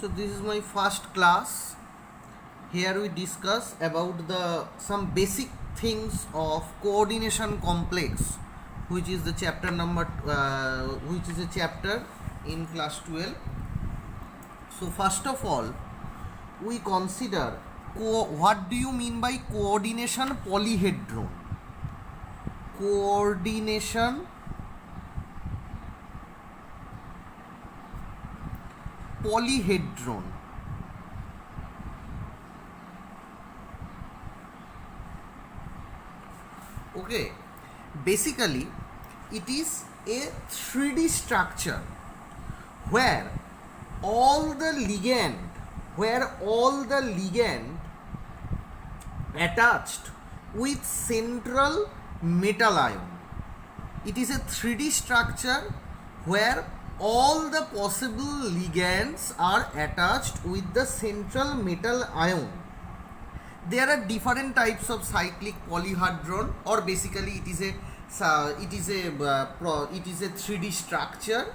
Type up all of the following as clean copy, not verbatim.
So this is my first class. Here we discuss about the some basic things of coordination complex, which is the chapter number which is a chapter in class 12. So first of all, we consider what do you mean by coordination polyhedron? Coordination polyhedron. Okay, basically it is a 3D structure where all the ligand attached with central metal ion. It is a 3D structure where all the possible ligands are attached with the central metal ion. There are different types of cyclic polyhedron, or basically it is a 3D structure.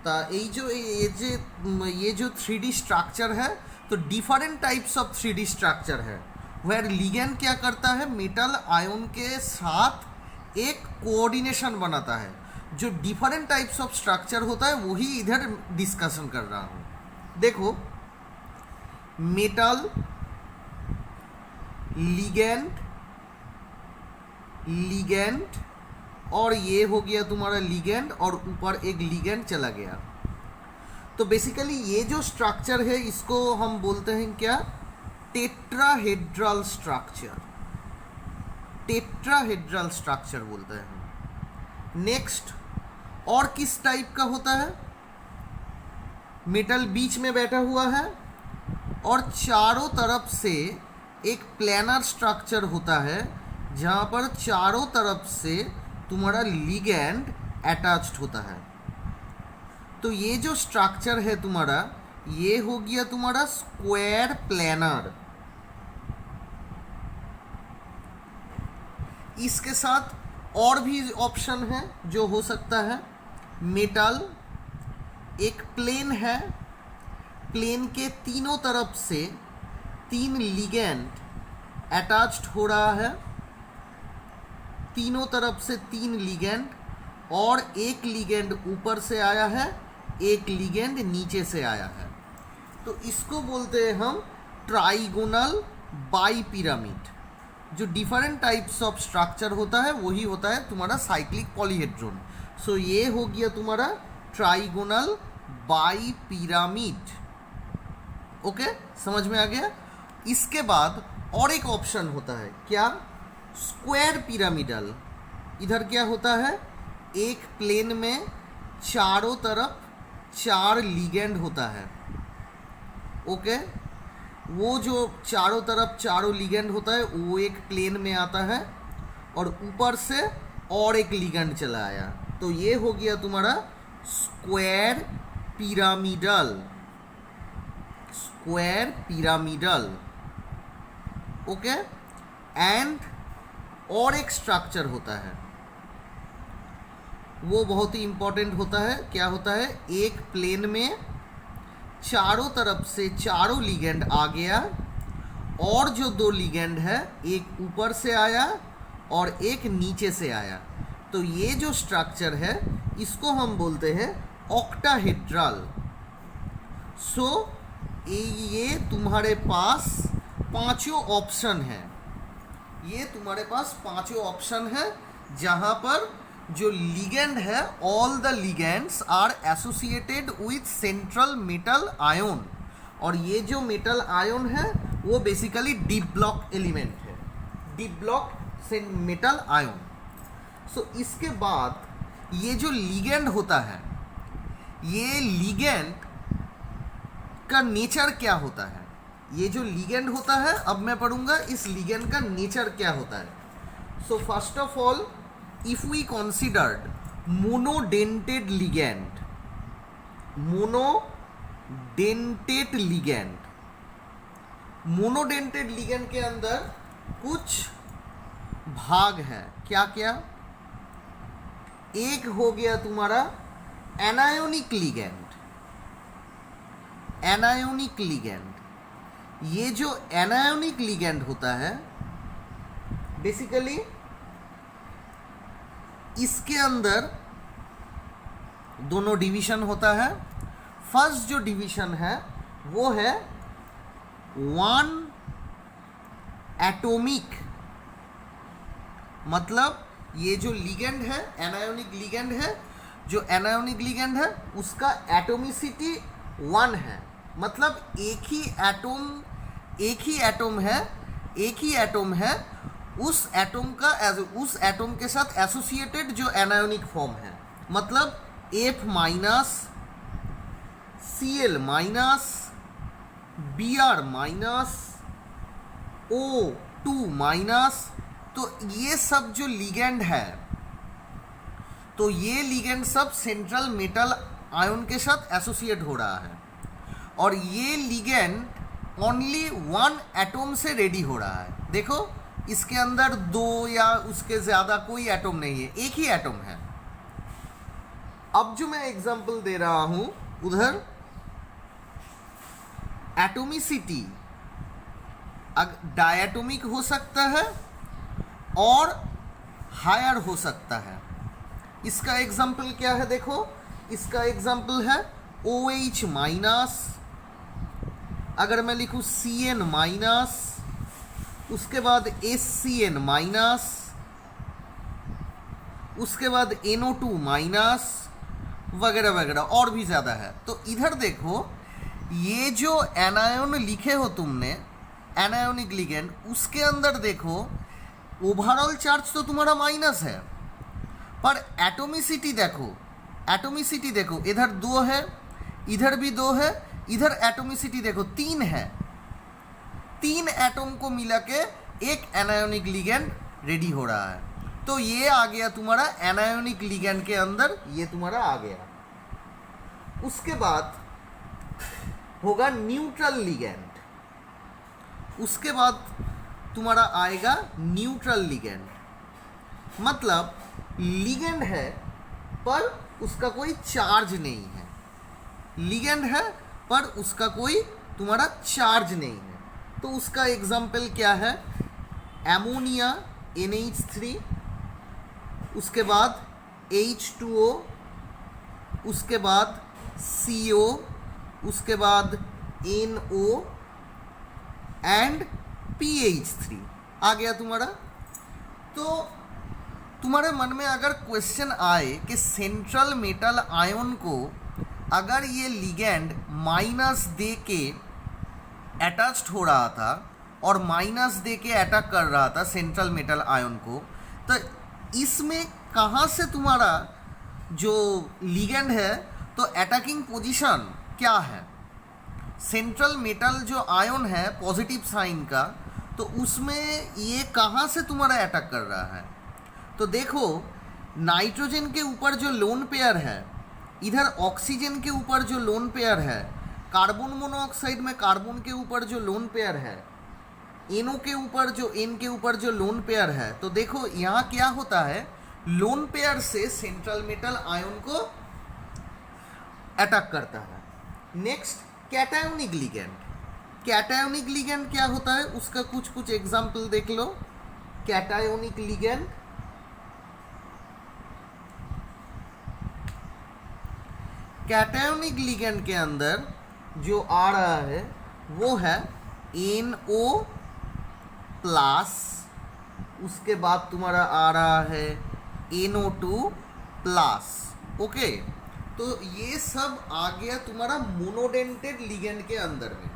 ये जो 3D structure है, तो different types of 3D structure है where ligand क्या करता है, metal ion के साथ एक कोऑर्डिनेशन बनाता है. जो डिफरेंट टाइप्स ऑफ स्ट्रक्चर होता है वही इधर डिस्कशन कर रहा हूँ. देखो, मेटल लिगेंड और ये हो गया तुम्हारा लिगेंड और ऊपर एक लिगेंड चला गया. तो बेसिकली ये जो स्ट्रक्चर है इसको हम बोलते हैं क्या, टेट्राहेड्रल स्ट्रक्चर. टेट्राहेड्रल स्ट्रक्चर बोलते हैं. नेक्स्ट, और किस टाइप का होता है, मेटल बीच में बैठा हुआ है और चारों तरफ से एक प्लानर स्ट्रक्चर होता है जहाँ पर चारों तरफ से तुम्हारा लिगेंड अटैच्ड होता है. तो ये जो स्ट्रक्चर है तुम्हारा, ये हो गया तुम्हारा स्क्वायर प्लानर. इसके साथ और भी ऑप्शन है जो हो सकता है. मेटल एक प्लेन है, प्लेन के तीनों तरफ से तीन लिगेंड अटैच्ड हो रहा है, तीनों तरफ से तीन लिगेंड, और एक लिगेंड ऊपर से आया है, एक लिगेंड नीचे से आया है. तो इसको बोलते हैं हम ट्राइगोनल बाइपिरामिड. जो डिफरेंट टाइप्स ऑफ स्ट्रक्चर होता है वही होता है तुम्हारा साइक्लिक पॉलीहेड्रॉन. सो ये हो गया तुम्हारा ट्राइगोनल बाइपिरामिड. ओके, समझ में आ गया. इसके बाद और एक ऑप्शन होता है क्या, स्क्वायर पिरामिडल. इधर क्या होता है, एक प्लेन में चारों तरफ चार लिगेंड होता है. ओके, वो जो चारों तरफ चारों लिगेंड होता है वो एक प्लेन में आता है और ऊपर से और एक लिगेंड चला आया. तो ये हो गया तुम्हारा square pyramidal. Square pyramidal. Okay, and और एक स्ट्रक्चर होता है, वो बहुत ही इंपॉर्टेंट होता है. क्या होता है, एक प्लेन में चारों तरफ से चारों लिगेंड आ गया और जो दो लिगेंड है एक ऊपर से आया और एक नीचे से आया. तो ये जो स्ट्रक्चर है इसको हम बोलते हैं ऑक्टाहेड्रल. सो ये तुम्हारे पास पांचों ऑप्शन है. ये तुम्हारे पास पांचों ऑप्शन है जहां पर जो लिगेंड है, all the ligands are associated with central metal ion. और ये जो मेटल आयन है वो बेसिकली डी ब्लॉक एलिमेंट है, d block metal ion. So इसके बाद ये जो लिगेंड होता है, ये लिगेंड का नेचर क्या होता है. ये जो लिगेंड होता है, अब मैं पढ़ूंगा इस लिगेंड का नेचर क्या होता है. So first of all, if we considered monodentate ligand, monodentate ligand के अंदर कुछ भाग है. क्या क्या, एक हो गया तुम्हारा एनायोनिक लिगेंड, एनायोनिक लिगेंड, ये जो एनायोनिक लिगेंड होता है बेसिकली इसके अंदर दोनों डिवीजन होता है। फर्स्ट जो डिवीजन है वो है वन एटॉमिक, मतलब ये जो लिगेंड है एनायोनिक लिगेंड है, जो एनायोनिक लिगेंड है उसका एटोमिसिटी 1 है, मतलब एक ही एटम है उस एटम के साथ एसोसिएटेड जो एनायोनिक फॉर्म है, मतलब F minus Cl minus Br minus O2 minus. तो ये सब जो लिगेंड है, तो ये लिगेंड सब सेंट्रल मेटल आयन के साथ एसोसिएट हो रहा है, और ये लिगेंड ओनली वन एटम से रेडी हो रहा है। देखो इसके अंदर दो या उसके ज़्यादा कोई एटम नहीं है, एक ही एटम है। अब जो मैं एग्जांपल दे रहा हूं उधर एटोमिसिटी डायटोमिक हो सकता है और हायर हो सकता है। इसका एग्जांपल क्या है, देखो इसका एग्जांपल है OH माइनस, अगर मैं लिखूं CN माइनस, उसके बाद SCN माइनस, उसके बाद NO2 माइनस वगैरह वगैरह और भी ज़्यादा है। तो इधर देखो ये जो एनायन लिखे हो तुमने एनायोनिक लिगेंड, उसके अंदर देखो ओवरऑल चार्ज तो तुम्हारा माइनस है, पर एटोमिसिटी देखो इधर 2 है, इधर भी 2 है, इधर एटोमिसिटी देखो 3 है। 3 एटम को मिला के एक एनायोनिक लिगेंड रेडी हो रहा है। तो ये आ गया तुम्हारा एनायोनिक लिगेंड के अंदर, ये तुम्हारा आ गया। उसके बाद होगा न्यूट्रल लिगेंड, उसके बाद तुम्हारा आएगा न्यूट्रल लिगेंड, मतलब लिगेंड है पर उसका कोई चार्ज नहीं है, लिगेंड है पर उसका कोई तुम्हारा चार्ज नहीं है। तो उसका एग्जाम्पल क्या है, एमोनिया NH3, उसके बाद H2O, उसके बाद CO, उसके बाद NO एंड PH3 आ गया तुम्हारा। तो तुम्हारे मन में अगर क्वेश्चन आए कि सेंट्रल मेटल आयन को अगर ये लिगेंड माइनस दे के अटैच्ड हो रहा था और माइनस दे के अटैक कर रहा था सेंट्रल मेटल आयन को, तो इसमें कहाँ से तुम्हारा जो लिगेंड है तो अटैकिंग पोजीशन क्या है, सेंट्रल मेटल जो आयन है पॉजिटिव साइन का, तो उसमें ये कहाँ से तुम्हारा अटैक कर रहा है। तो देखो नाइट्रोजन के ऊपर जो लोन पेयर है, इधर ऑक्सीजन के ऊपर जो लोन पेयर है, कार्बन मोनोऑक्साइड में कार्बन के ऊपर जो लोन पेयर है, एनओ के ऊपर जो एन के ऊपर जो लोन पेयर है, तो देखो यहाँ क्या होता है, लोन पेयर से सेंट्रल मेटल आयन को अटैक करता है। Next cationic ligand, cationic ligand क्या होता है उसका कुछ एग्जाम्पल देख लो। कैटायोनिक लिगेंड, कैटायोनिक लिगेंड के अंदर जो आ रहा है वो है NO प्लस, उसके बाद तुम्हारा आ रहा है NO2 प्लस। ओके, तो ये सब आ गया तुम्हारा मोनोडेंटेड लिगेंड के अंदर में।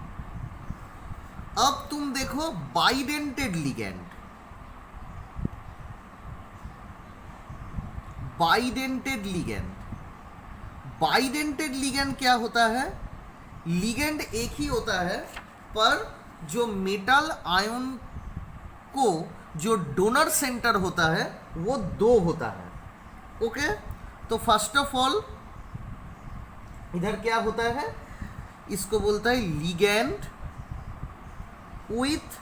अब तुम देखो bidentate ligand, bidentate ligand, bidentate ligand क्या होता है, लिगेंड एक ही होता है पर जो मेटल आयन को जो डोनर सेंटर होता है वो 2 होता है। ओके, तो फर्स्ट ऑफ ऑल इधर क्या होता है, इसको बोलता है ligand with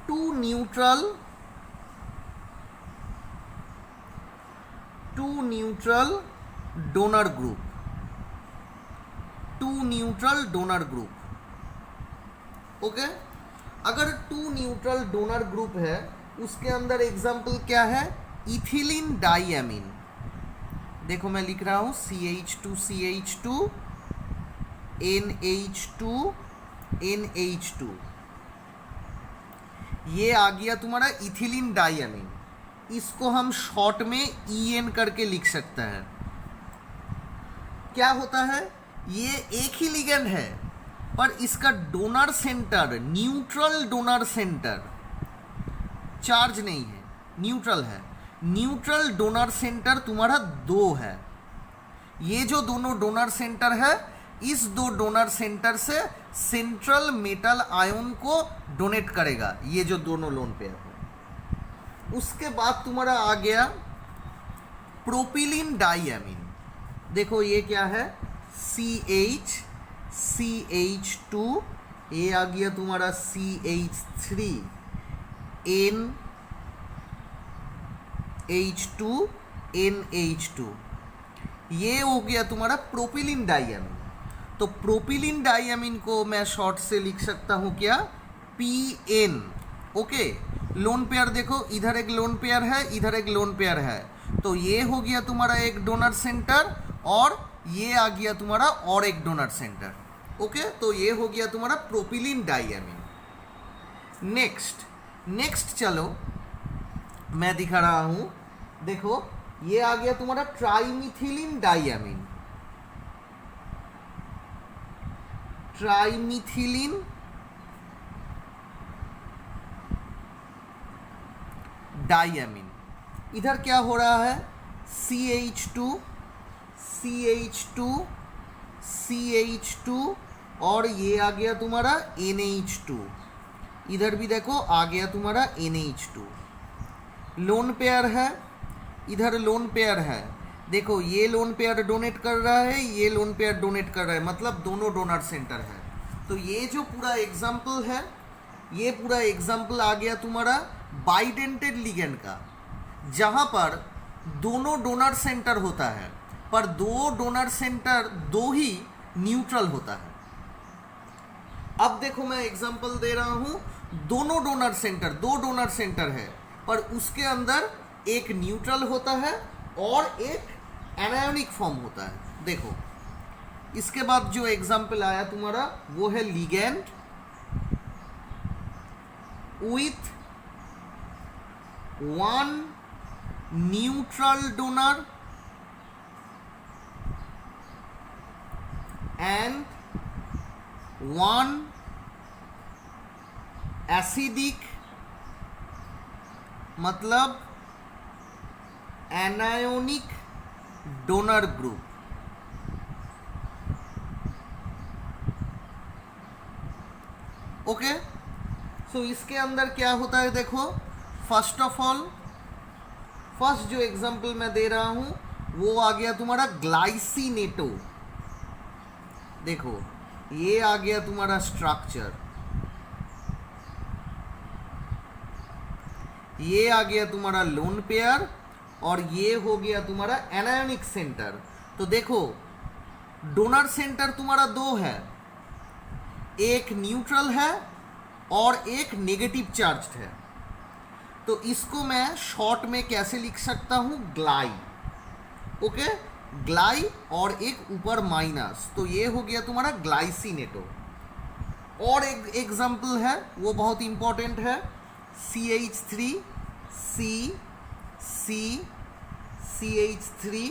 2 neutral donor group. Two neutral donor group. Okay, अगर टू न्यूट्रल डोनर ग्रुप है उसके अंदर एग्जाम्पल क्या है, इथिलीन डाइएमीन। देखो मैं लिख रहा हूं CH2 NH2 NH2, ये आ गया तुम्हारा इथिलीन डाइएमीन। इसको हम शॉर्ट में EN करके लिख सकते हैं। क्या होता है, ये एक ही लिगेंड है पर इसका donor centre, neutral donor centre, charge नहीं है, न्यूट्रल है। न्यूट्रल डोनर सेंटर तुम्हारा 2 है। ये जो दोनों डोनर सेंटर है, इस 2 डोनर सेंटर से सेंट्रल मेटल आयन को डोनेट करेगा, ये जो दोनों लोन पेयर है। उसके बाद तुम्हारा आ गया प्रोपिलीन डाइएमीन। देखो ये क्या है, CH2, ये आ गया तुम्हारा CH3 NH2 NH2, ये हो गया तुम्हारा प्रोपिलीन डाइएमीन। तो प्रोपिलीन डाइएमीन को मैं शॉर्ट से लिख सकता हूं क्या, PN। ओके, लोन पेयर देखो, इधर एक लोन पेयर है, इधर एक लोन पेयर है, तो ये हो गया तुम्हारा एक डोनर सेंटर और ये आ गया तुम्हारा और एक डोनर सेंटर। ओके, तो ये हो गया तुम्हारा प्रोपिलीन डाइएमीन। नेक्स्ट चलो मैं दिखा रहा हूं, देखो ये आ गया तुम्हारा ट्राइमिथिलीन डाइएमीन। ट्राइमिथिलीन डाइएमीन, इधर क्या हो रहा है, CH2 और ये आ गया तुम्हारा NH2, इधर भी देखो आ गया तुम्हारा NH2। लोन पेयर है, इधर लोन पेयर है, देखो ये लोन पेयर डोनेट कर रहा है, ये लोन पेयर डोनेट कर रहा है, मतलब दोनों डोनर सेंटर है। तो ये जो पूरा एग्जाम्पल है, ये पूरा एग्जाम्पल आ गया तुम्हारा बाइडेंटेड लिगेंड का, जहां पर दोनों डोनर सेंटर होता है पर 2 डोनर सेंटर 2 ही न्यूट्रल होता है। अब देखो मैं एग्जाम्पल दे रहा हूं, दोनों डोनर सेंटर, 2 डोनर सेंटर है पर उसके अंदर एक न्यूट्रल होता है और एक एनायोनिक फॉर्म होता है। देखो इसके बाद जो एग्जाम्पल आया तुम्हारा वो है ligand with 1 neutral donor and 1 acidic, मतलब एनायोनिक डोनर ग्रुप। ओके, सो इसके अंदर क्या होता है, देखो फर्स्ट ऑफ ऑल, फर्स्ट जो एग्जांपल मैं दे रहा हूं वो आ गया तुम्हारा ग्लाइसिनेटो। देखो ये आ गया तुम्हारा स्ट्रक्चर, ये आ गया तुम्हारा लोन पेयर और ये हो गया तुम्हारा एनायोनिक सेंटर। तो देखो डोनर सेंटर तुम्हारा 2 है, एक न्यूट्रल है और एक नेगेटिव चार्ज्ड है। तो इसको मैं शॉर्ट में कैसे लिख सकता हूं, ग्लाई। ओके, ग्लाई और एक ऊपर माइनस, तो ये हो गया तुम्हारा ग्लाइसिनेटो। और एक एग्जांपल है वो बहुत इंपॉर्टेंट है, CH3 CH3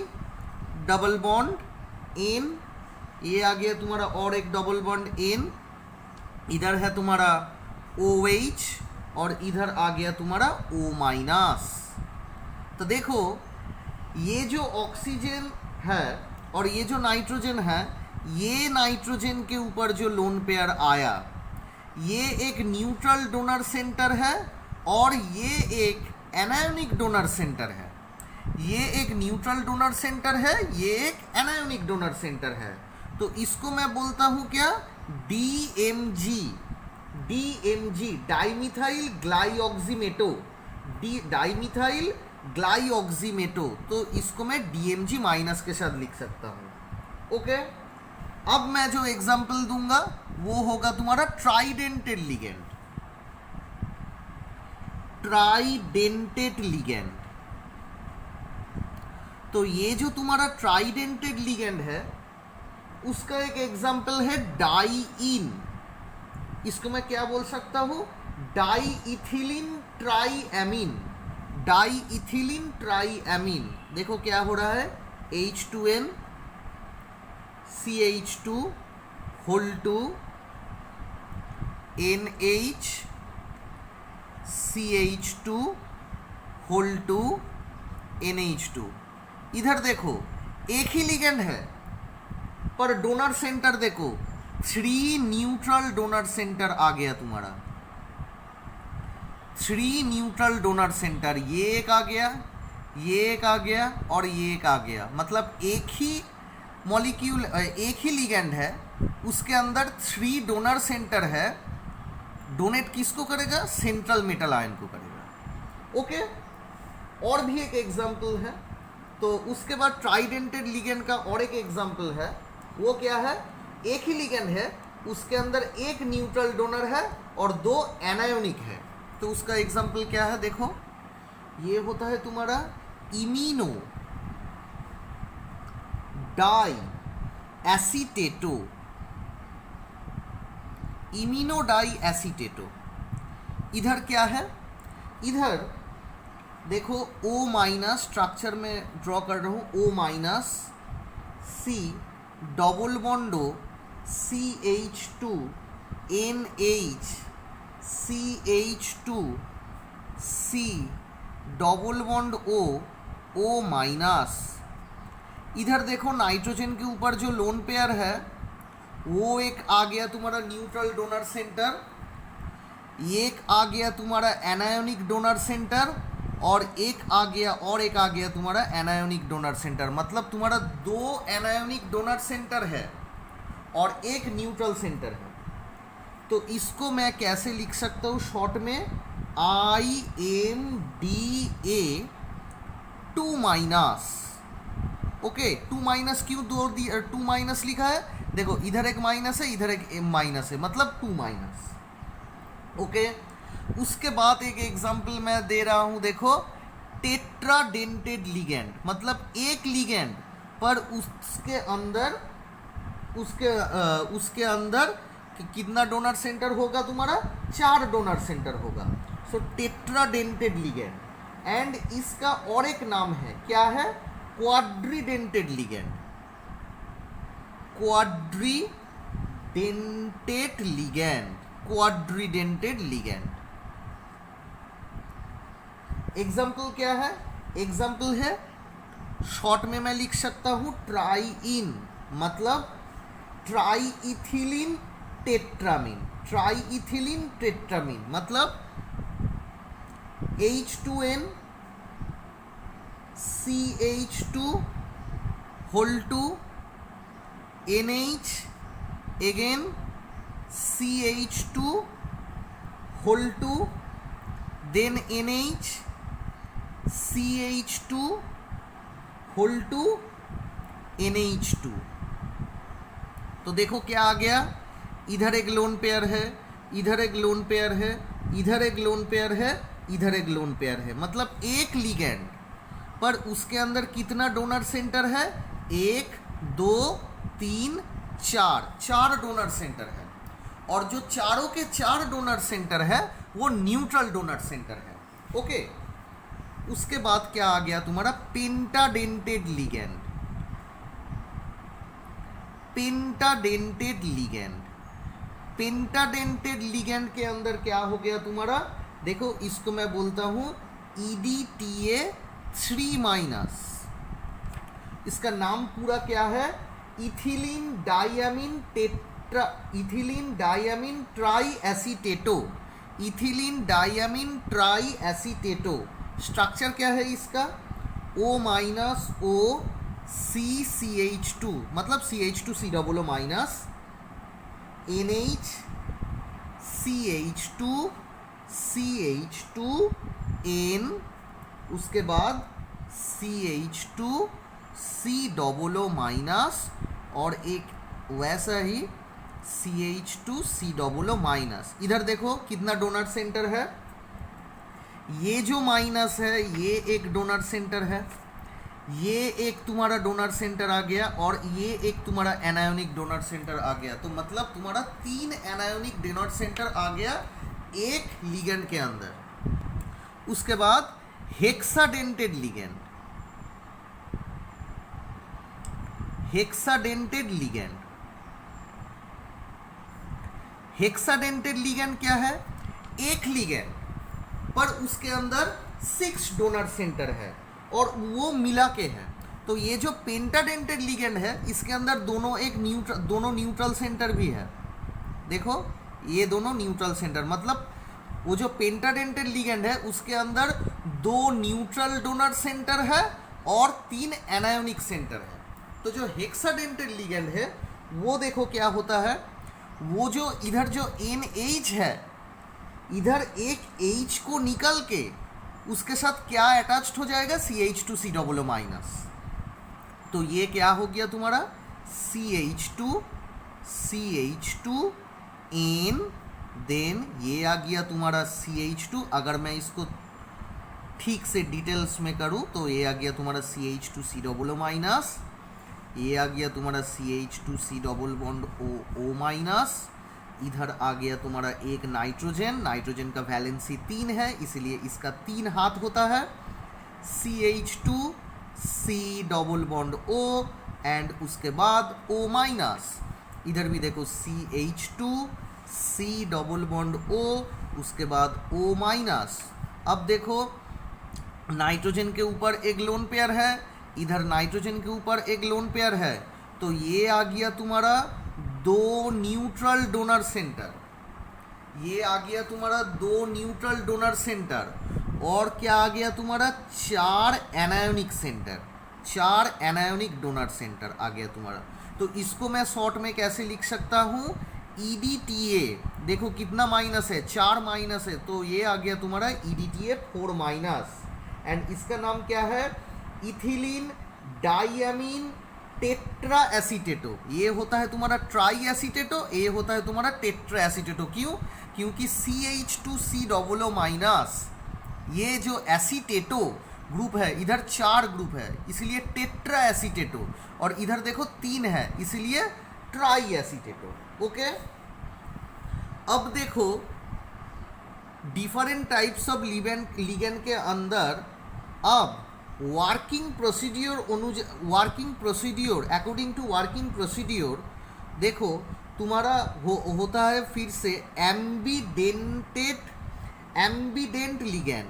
double bond N, ये आ गया तुम्हारा और एक डबल बॉन्ड N, इधर है तुम्हारा OH और इधर आ गया तुम्हारा O-। तो देखो ये जो ऑक्सीजन है और ये जो नाइट्रोजन है, ये नाइट्रोजन के ऊपर जो लोन पेयर आया, ये एक न्यूट्रल डोनर सेंटर है और ये एक एनायोनिक डोनर सेंटर है। ये एक न्यूट्रल डोनर सेंटर है, ये एक एनायोनिक डोनर सेंटर है। तो इसको मैं बोलता हूं क्या, DMG, डाइमिथाइल ग्लाइऑक्सीमेटो, डाइमिथाइल ग्लाइऑक्सीमेटो। तो इसको मैं DMG माइनस के साथ लिख सकता हूं। ओके, अब मैं जो एग्जाम्पल दूंगा वो होगा तुम्हारा ट्राइडेंटेड लिगेंड। ट्राइडेंटेड लिगेंड, तो ये जो तुम्हारा ट्राइडेंटेड लिगेंड है उसका एक एग्जाम्पल है डाइईन। इसको मैं क्या बोल सकता हूं? डाइइथिलीन ट्राइएमीन। डाइइथिलीन ट्राइएमीन। देखो क्या हो रहा है, H2N CH2 whole two NH CH2 whole two NH2। इधर देखो एक ही लिगेंड है पर डोनर सेंटर देखो 3 न्यूट्रल डोनर सेंटर आ गया तुम्हारा। 3 न्यूट्रल डोनर सेंटर, ये एक आ गया, ये एक आ गया और ये एक आ गया। मतलब एक ही मॉलिक्यूल, एक ही लिगेंड है, उसके अंदर 3 डोनर सेंटर है। डोनेट किसको करेगा? सेंट्रल मेटल आयन को करेगा। ओके, और भी एक एग्जाम्पल है। तो उसके बाद ट्राइडेंटेड लिगेंड का और एक एग्जाम्पल है, वो क्या है? एक ही लिगेंड है, उसके अंदर एक न्यूट्रल डोनर है और 2 एनायोनिक है। तो उसका एग्जाम्पल क्या है? देखो ये होता है तुम्हारा imino di acetato. Imino di acetato. इधर क्या है? इधर देखो O माइनस, स्ट्रक्चर में ड्रॉ कर रहा हूँ, O minus C double bond O CH2 NH CH2 C double bond O minus. इधर देखो नाइट्रोजन के ऊपर जो लोन पेयर है वो एक आ गया तुम्हारा न्यूट्रल डोनर सेंटर, एक आ गया तुम्हारा एनायोनिक डोनर सेंटर और एक आ गया तुम्हारा एनायोनिक डोनर सेंटर। मतलब तुम्हारा 2 एनायोनिक डोनर सेंटर है और एक न्यूट्रल सेंटर है। तो इसको मैं कैसे लिख सकता हूँ शॉर्ट में? IMDA 2 minus. ओके, 2 माइनस क्यों 2 माइनस लिखा है? देखो इधर एक माइनस है, इधर एक माइनस है, मतलब 2 माइनस। ओके, उसके बाद एक एग्जांपल मैं दे रहा हूं, देखो टेट्राडेंटेड लिगेंड। मतलब एक लिगेंड पर उसके अंदर कितना डोनर सेंटर होगा तुम्हारा? 4 डोनर सेंटर होगा। सो टेट्राडेंटेड लिगेंड। एंड इसका और एक नाम है, क्या है? क्वाड्रीडेंटेड लिगेंड। क्वाड्रीडेंटेड लिगेंड। क्वाड्रीडेंटेड लिगेंड। एग्जाम्पल क्या है? एग्जाम्पल है शॉर्ट में मैं लिख सकता हूं ट्राइइन, मतलब ट्राइइथिलीन टेट्रामीन। ट्राइइथिलीन टेट्रामीन मतलब H2N CH2 whole two NH again CH2 whole two then NH CH2 whole two NH2। तो देखो क्या आ गया, इधर एक लोन पेयर है, इधर एक लोन पेयर है, इधर एक लोन पेयर है, इधर एक लोन पेयर है। मतलब एक लिगेंड पर उसके अंदर कितना डोनर सेंटर है? 1 2 3 4 डोनर सेंटर है। और जो चारों के 4 डोनर सेंटर है वो न्यूट्रल डोनर सेंटर है। ओके, उसके बाद क्या आ गया तुम्हारा? पेंटाडेंटेड लिगेंड। पेंटाडेंटेड लिगेंड। पेंटाडेंटेड लिगेंड के अंदर क्या हो गया तुम्हारा? देखो इसको मैं बोलता हूं EDTA 3 माइनस। इसका नाम पूरा क्या है? Ethylene diamine tri acetato. Ethylene diamine tri acetato. Structure क्या है इसका? O माइनस O CH2 मतलब CH2 C double O minus NH CH2 N, उसके बाद CH2 C double O minus और एक वैसा ही CH2COO माइनस। इधर देखो कितना डोनर सेंटर है, ये जो माइनस है ये एक डोनर सेंटर है, ये एक तुम्हारा डोनर सेंटर आ गया और ये एक तुम्हारा एनायोनिक डोनर सेंटर आ गया। तो मतलब तुम्हारा 3 एनायोनिक डोनर सेंटर आ गया एक लिगेंड के अंदर। उसके बाद hexadentate ligand, hexadentate ligand, hexadentate ligand क्या है? एक लिगेंड पर उसके अंदर 6 डोनर सेंटर है और वो मिला के है। तो ये जो पेंटाडेंटेड लिगेंड है इसके अंदर दोनों न्यूट्रल सेंटर भी है। देखो ये दोनों न्यूट्रल सेंटर, मतलब वो जो पेंटाडेंटेड लिगेंड है उसके अंदर 2 न्यूट्रल डोनर सेंटर है और 3 एनायोनिक सेंटर है। तो जो हेक्साडेंटेड लिगेंड है वो देखो क्या होता है, वो जो इधर जो NH है, इधर एक H को निकल के उसके साथ क्या अटैच्ड हो जाएगा? CH2COO minus. तो ये क्या हो गया तुम्हारा? CH2N, देन ये आ गया तुम्हारा CH2। अगर मैं इसको ठीक से डिटेल्स में करूँ तो ये आ गया तुम्हारा CH2COO माइनस, ये आ गया तुम्हारा CH2C⋅O माइनस, इधर आ गया तुम्हारा एक नाइट्रोजन, नाइट्रोजन का वैलेंसी 3 है इसलिए इसका 3 हाथ होता है, CH2C⋅O एंड उसके बाद O माइनस। इधर भी देखो CH2C⋅O उसके बाद O माइनस। अब देखो नाइट्रोजन के ऊपर एक लोन पेयर है, इधर नाइट्रोजन के ऊपर एक लोन पेयर है, तो ये आ गया तुम्हारा 2 न्यूट्रल डोनर सेंटर, ये आ गया तुम्हारा 2 न्यूट्रल डोनर सेंटर और क्या आ गया तुम्हारा 4 anionic centre, 4 anionic donor centre आ गया तुम्हारा। तो इसको मैं शॉर्ट में कैसे लिख सकता हूँ? EDTA। देखो कितना माइनस है? 4 माइनस है, तो ये आ गया तुम्हारा EDTA 4 माइनस एंड इसका नाम क्या है? Ethylene diamine tetra acetato. ये होता है तुम्हारा ट्राई एसीटेटो, ये होता है तुम्हारा टेट्रा एसीटेटो। क्यों? क्योंकि CH2COO माइनस ये जो एसीटेटो ग्रुप है इधर 4 ग्रुप है इसलिए टेट्रा एसीटेटो, और इधर देखो 3 है इसलिए ट्राई एसीटेटो। ओके, अब देखो डिफरेंट टाइप्स ऑफ लिगेंड के अंदर अब working procedure according to working procedure देखो तुम्हारा होता है फिर से एम्बिडेंट लिगेंड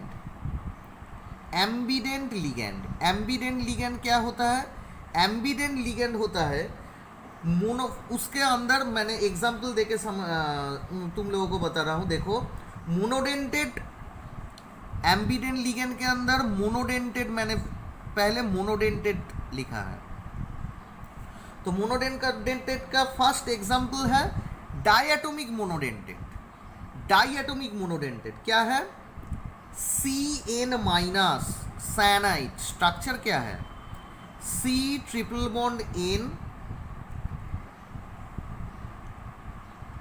क्या होता है? एम्बिडेंट लिगेंड होता है मोनो, उसके अंदर मैंने एग्जांपल देके तुम लोगों को बता रहा हूँ। देखो मोनोडेंटेड एम्बिडेंट लिगेंड के अंदर मोनोडेंटेड, मैंने पहले मोनोडेंटेड लिखा है, तो मोनोडेंटेड का फर्स्ट एग्जांपल है डायटोमिक मोनोडेंटेड। डायटोमिक मोनोडेंटेड क्या है? CN minus cyanide. स्ट्रक्चर क्या है? C⋅N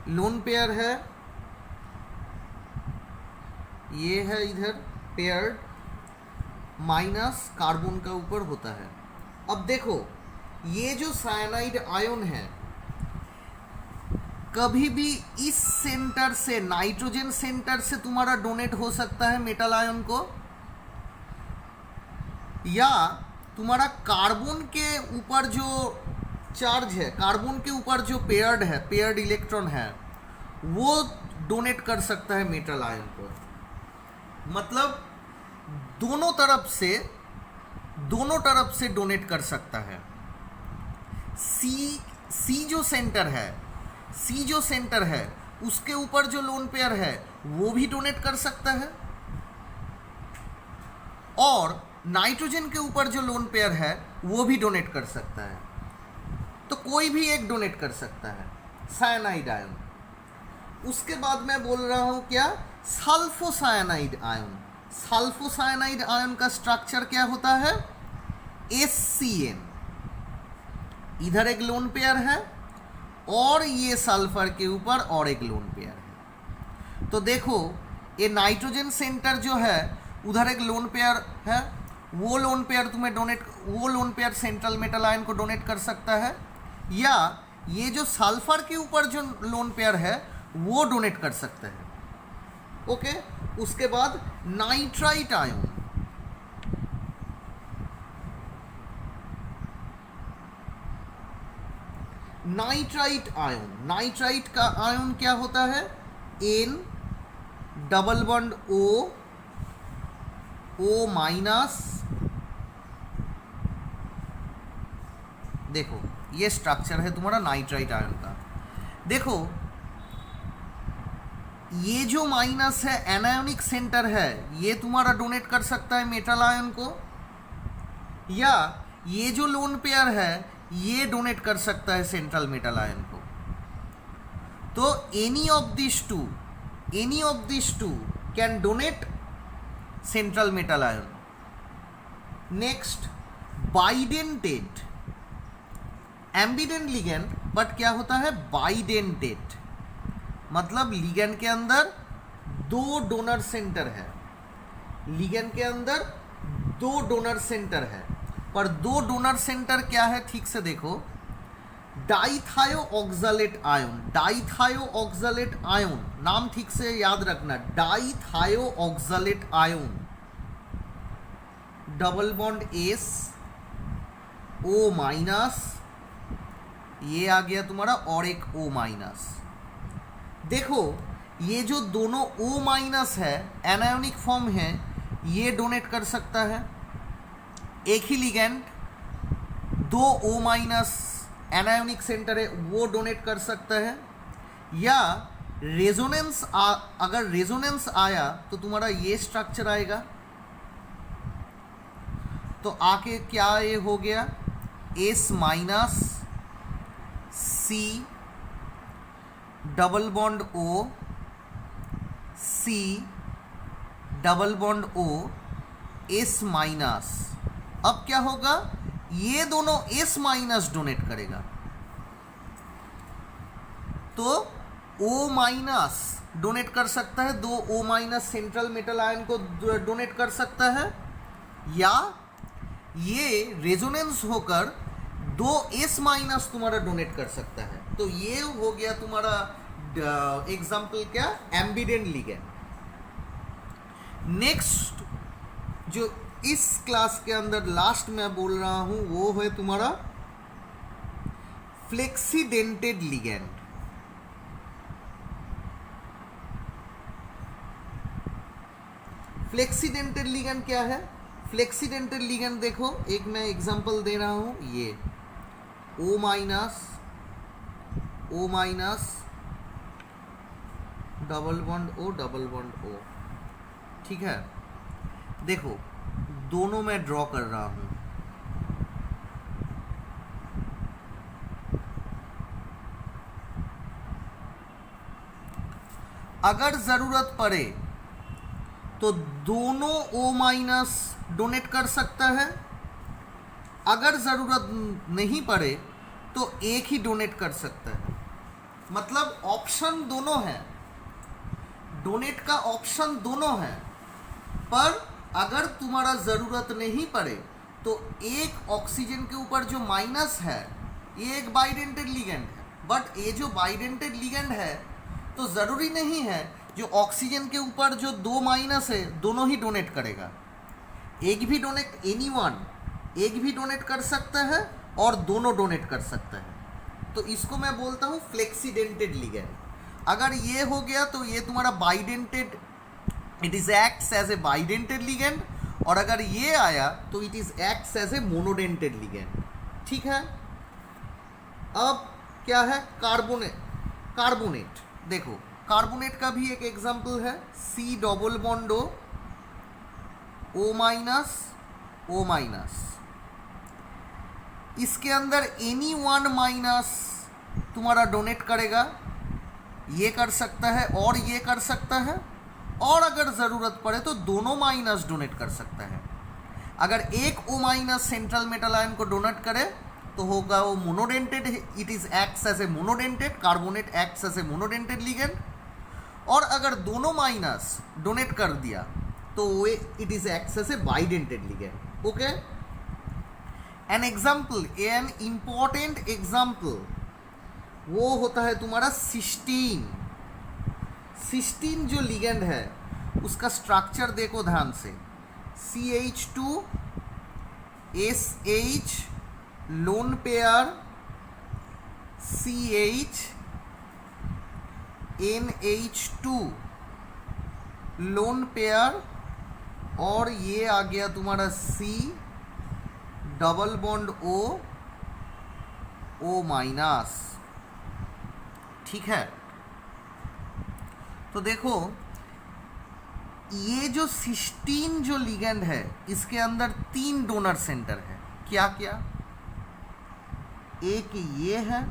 लोन पेयर है, ये है इधर पेयर्ड माइनस कार्बन का ऊपर होता है। अब देखो ये जो साइनाइड आयन है कभी भी इस सेंटर से, नाइट्रोजन सेंटर से तुम्हारा डोनेट हो सकता है मेटल आयन को, या तुम्हारा कार्बन के ऊपर जो चार्ज है, कार्बन के ऊपर जो पेयर्ड है, पेयर्ड इलेक्ट्रॉन है, वो डोनेट कर सकता है मेटल आयन को। मतलब दोनों तरफ से डोनेट कर सकता है। सी जो सेंटर है उसके ऊपर जो लोन पेयर है वो भी डोनेट कर सकता है, और नाइट्रोजन के ऊपर जो लोन पेयर है वो भी डोनेट कर सकता है। तो कोई भी एक डोनेट कर सकता है साइनाइड आयन। उसके बाद मैं बोल रहा हूं क्या? Sulphocyanide ion. सल्फोसाइनाइड आयन का स्ट्रक्चर क्या होता है? SCN। इधर एक लोन पेयर है और ये सल्फर के ऊपर और एक लोन पेयर है। तो देखो ये नाइट्रोजन सेंटर जो है उधर एक लोन पेयर है, वो लोन पेयर तुम्हें वो lone pair central metal ion को डोनेट कर सकता है, या ये जो सल्फर के ऊपर जो लोन पेयर है वो डोनेट कर सकता है। ओके, उसके बाद नाइट्राइट आयन। नाइट्राइट का आयन क्या होता है? N double bond O minus. देखो ये स्ट्रक्चर है तुम्हारा नाइट्राइट आयन का। देखो ये जो माइनस है एनायोनिक सेंटर है, ये तुम्हारा डोनेट कर सकता है मेटल आयन को, या ये जो लोन पेयर है ये डोनेट कर सकता है सेंट्रल मेटल आयन को। तो any of this two can donate central metal ion. Next bidentate, ambidentate ligand, but क्या होता है बाइडेंटेट, मतलब लिगेंड के अंदर दो डोनर सेंटर है, लिगेंड के अंदर दो डोनर सेंटर है, पर दो डोनर सेंटर क्या है ठीक से देखो, dithio oxalate ion. Dithio oxalate ion नाम ठीक से याद रखना, dithio oxalate ion, double bond S O minus, ये आ गया तुम्हारा और एक O माइनस। देखो ये जो दोनों O माइनस है एनायोनिक फॉर्म है, ये डोनेट कर सकता है। एक ही लिगेंड दो O माइनस एनायोनिक सेंटर है वो डोनेट कर सकता है, या रेजोनेंस अगर रेजोनेंस आया तो तुम्हारा ये स्ट्रक्चर आएगा। तो आके क्या ये हो गया S minus C double bond O C double bond O S minus. अब क्या होगा, ये दोनों S माइनस डोनेट करेगा, तो O माइनस डोनेट कर सकता है, दो O minus central metal ion को डोनेट कर सकता है, या ये रेजोनेंस होकर दो S माइनस तुम्हारा डोनेट कर सकता है। तो ये हो गया तुम्हारा एग्जाम्पल क्या, एम्बिडेंट लिगेंड। नेक्स्ट जो इस क्लास के अंदर लास्ट मैं बोल रहा हूं वो है तुम्हारा फ्लेक्सीडेंटेड लिगेंड। फ्लेक्सीडेंटेड लिगेंड क्या है? फ्लेक्सीडेंटेड लिगेंड देखो, एक मैं एग्जांपल दे रहा हूं, ये O minus double bond O, ठीक है। देखो दोनों मैं ड्रॉ कर रहा हूं, अगर जरूरत पड़े तो दोनों O माइनस डोनेट कर सकता है, अगर ज़रूरत नहीं पड़े तो एक ही डोनेट कर सकता है। मतलब ऑप्शन दोनों है, डोनेट का ऑप्शन दोनों है, पर अगर तुम्हारा ज़रूरत नहीं पड़े तो एक ऑक्सीजन के ऊपर जो माइनस है ये एक बाइडेंटेड लिगेंड है, बट ये जो बाइडेंटेड लिगेंड है तो ज़रूरी नहीं है जो ऑक्सीजन के ऊपर जो दो माइनस है दोनों ही डोनेट करेगा, एक भी डोनेट एक भी डोनेट कर सकता है और दोनों डोनेट कर सकता है। तो इसको मैं बोलता हूँ फ्लेक्सीडेंटेड लिगेंड। अगर ये हो गया तो ये तुम्हारा bidentate, it is acts as a bidentate ligand, और अगर ये आया तो it is acts as a monodentate ligand, ठीक है। अब क्या है, कार्बोनेट। देखो कार्बोनेट का भी एक एग्जांपल है, C double bond O minus, इसके अंदर एनी वन माइनस तुम्हारा डोनेट करेगा, ये कर सकता है और ये कर सकता है, और अगर ज़रूरत पड़े तो दोनों माइनस डोनेट कर सकता है। अगर एक O minus central metal ion को डोनेट करे तो होगा वो monodentate, it is acts as a monodentate, carbonate acts as a monodentate ligand. और अगर दोनों माइनस डोनेट कर दिया तो वो it is acts as a bidentate ligand. Okay, an example, an important example वो होता है तुम्हारा सिस्टीन। सिस्टीन जो लिगेंड है उसका स्ट्रक्चर देखो ध्यान से, CH2 SH lone pair CH NH2 lone pair, और ये आ गया तुम्हारा C double bond O minus. ठीक है, तो देखो ये जो सिस्टीन जो लिगेंड है इसके अंदर 3 डोनर सेंटर है। क्या क्या? एक ये है,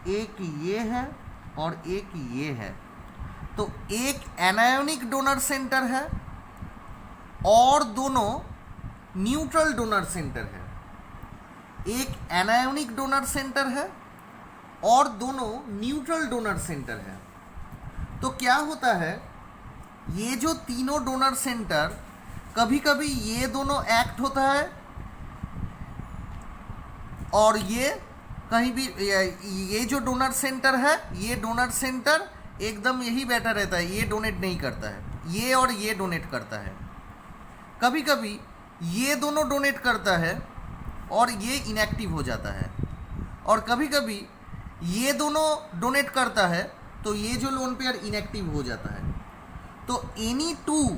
एक ये है और एक ये है। तो एक एनायोनिक डोनर सेंटर है और दोनों न्यूट्रल डोनर सेंटर है। एक एनायोनिक डोनर सेंटर है और दोनों न्यूट्रल डोनर सेंटर है। तो क्या होता है, ये जो तीनों डोनर सेंटर, कभी कभी ये दोनों एक्ट होता है और ये कहीं भी, ये जो डोनर सेंटर है, ये डोनर सेंटर एकदम यही बैठा रहता है, ये डोनेट नहीं करता है, ये और ये डोनेट करता है। कभी कभी ये दोनों डोनेट करता है और ये इनएक्टिव हो जाता है, और कभी कभी ये दोनों डोनेट करता है तो ये जो लोन पेयर इनएक्टिव हो जाता है। तो एनी टू,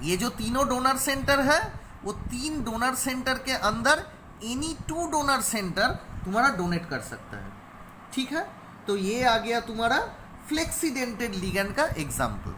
ये जो तीनों डोनर सेंटर है वो 3 डोनर सेंटर के अंदर एनी 2 डोनर सेंटर तुम्हारा डोनेट कर सकता है। ठीक है, तो ये आ गया तुम्हारा फ्लेक्सीडेंटेड लिगेंड का एग्जाम्पल।